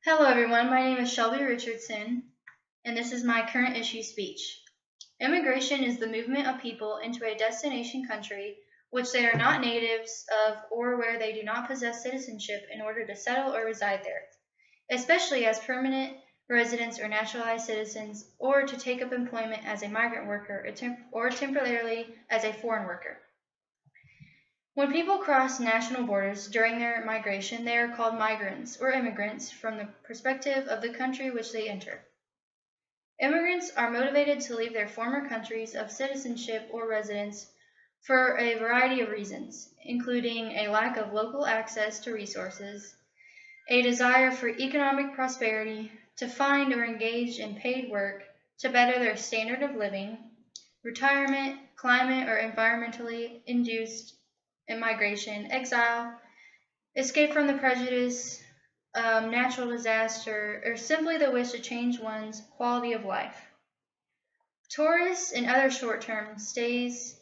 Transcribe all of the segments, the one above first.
Hello, everyone. My name is Shelby Richardson, and this is my current issue speech. Immigration is the movement of people into a destination country which they are not natives of or where they do not possess citizenship in order to settle or reside there, especially as permanent residents or naturalized citizens, or to take up employment as a migrant worker or temporarily as a foreign worker. When people cross national borders during their migration, they are called migrants or immigrants from the perspective of the country which they enter. Immigrants are motivated to leave their former countries of citizenship or residence for a variety of reasons, including a lack of local access to resources, a desire for economic prosperity, to find or engage in paid work to better their standard of living, retirement, climate or environmentally induced immigration, exile, escape from the prejudice, natural disaster, or simply the wish to change one's quality of life. Tourists and other short-term stays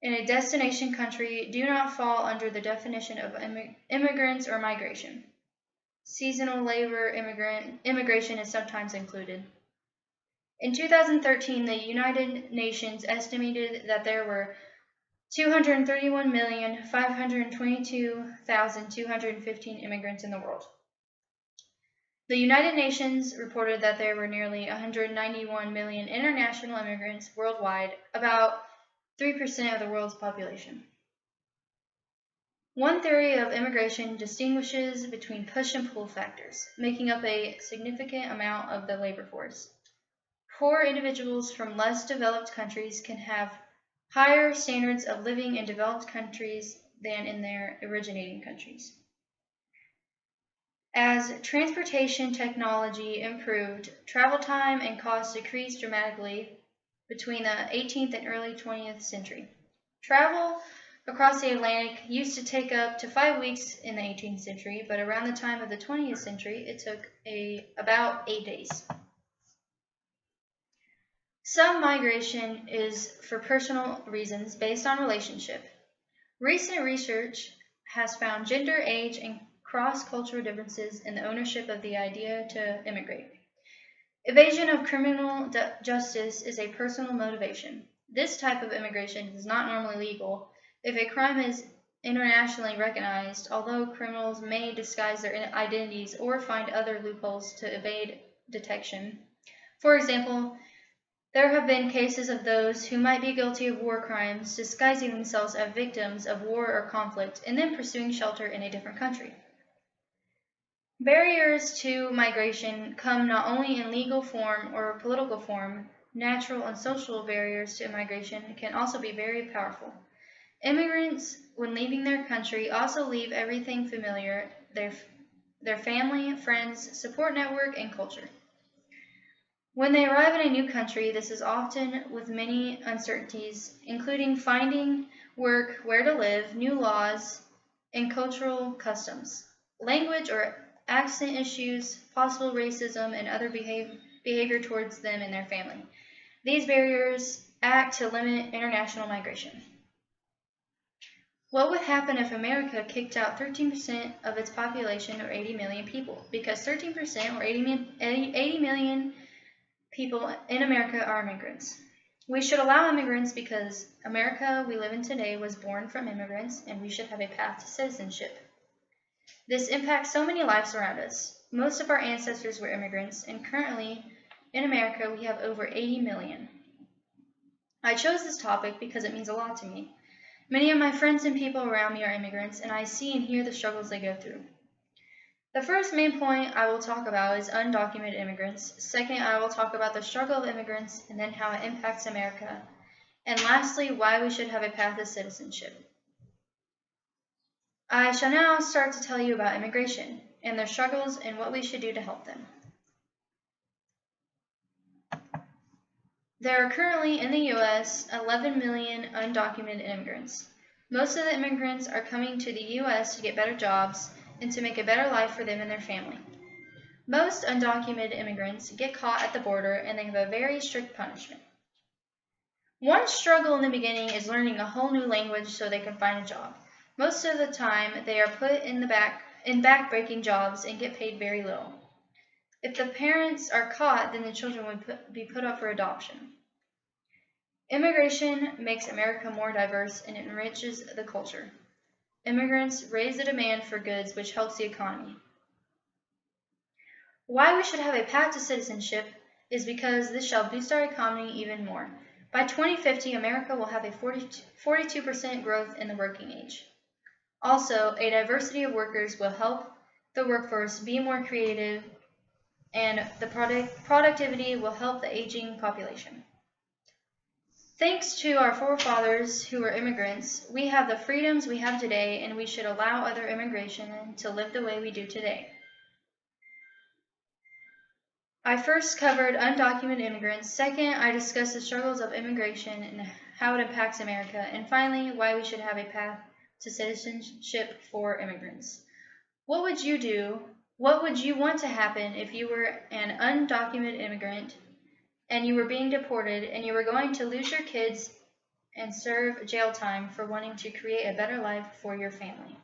in a destination country do not fall under the definition of immigrants or migration. Seasonal labor immigration is sometimes included. In 2013, the United Nations estimated that there were 231,522,215 immigrants in the world. The United Nations reported that there were nearly 191 million international immigrants worldwide, about 3% of the world's population. One theory of immigration distinguishes between push and pull factors, making up a significant amount of the labor force. Poor individuals from less developed countries can have higher standards of living in developed countries than in their originating countries. As transportation technology improved, travel time and cost decreased dramatically between the 18th and early 20th century. Travel across the Atlantic used to take up to 5 weeks in the 18th century, but around the time of the 20th century, it took about 8 days. Some migration is for personal reasons based on relationship. Recent research has found gender, age, and cross-cultural differences in the ownership of the idea to immigrate. Evasion of criminal justice is a personal motivation. This type of immigration is not normally legal if a crime is internationally recognized, although criminals may disguise their identities or find other loopholes to evade detection. For example, there have been cases of those who might be guilty of war crimes disguising themselves as victims of war or conflict and then pursuing shelter in a different country. Barriers to migration come not only in legal form or political form. Natural and social barriers to immigration can also be very powerful. Immigrants, when leaving their country, also leave everything familiar, their family, friends, support network, and culture. When they arrive in a new country, this is often with many uncertainties, including finding work, where to live, new laws, and cultural customs, language or accent issues, possible racism, and other behavior towards them and their family. These barriers act to limit international migration. What would happen if America kicked out 13% of its population, or 80 million people? Because 13% or 80 million people in America are immigrants. We should allow immigrants because America we live in today was born from immigrants, and we should have a path to citizenship. This impacts so many lives around us. Most of our ancestors were immigrants, and currently in America we have over 80 million. I chose this topic because it means a lot to me. Many of my friends and people around me are immigrants, and I see and hear the struggles they go through. The first main point I will talk about is undocumented immigrants. Second, I will talk about the struggle of immigrants and then how it impacts America. And lastly, why we should have a path to citizenship. I shall now start to tell you about immigration and their struggles and what we should do to help them. There are currently in the U.S. 11 million undocumented immigrants. Most of the immigrants are coming to the U.S. to get better jobs and to make a better life for them and their family. Most undocumented immigrants get caught at the border and they have a very strict punishment. One struggle in the beginning is learning a whole new language so they can find a job. Most of the time, they are put in back-breaking jobs and get paid very little. If the parents are caught, then the children would be put up for adoption. Immigration makes America more diverse and enriches the culture. Immigrants raise the demand for goods, which helps the economy. Why we should have a path to citizenship is because this shall boost our economy even more. By 2050, America will have a 42% growth in the working age. Also, a diversity of workers will help the workforce be more creative, and the productivity will help the aging population. Thanks to our forefathers who were immigrants, we have the freedoms we have today, and we should allow other immigration to live the way we do today. I first covered undocumented immigrants. Second, I discussed the struggles of immigration and how it impacts America. And finally, why we should have a path to citizenship for immigrants. What would you do? What would you want to happen if you were an undocumented immigrant and you were being deported and you were going to lose your kids and serve jail time for wanting to create a better life for your family?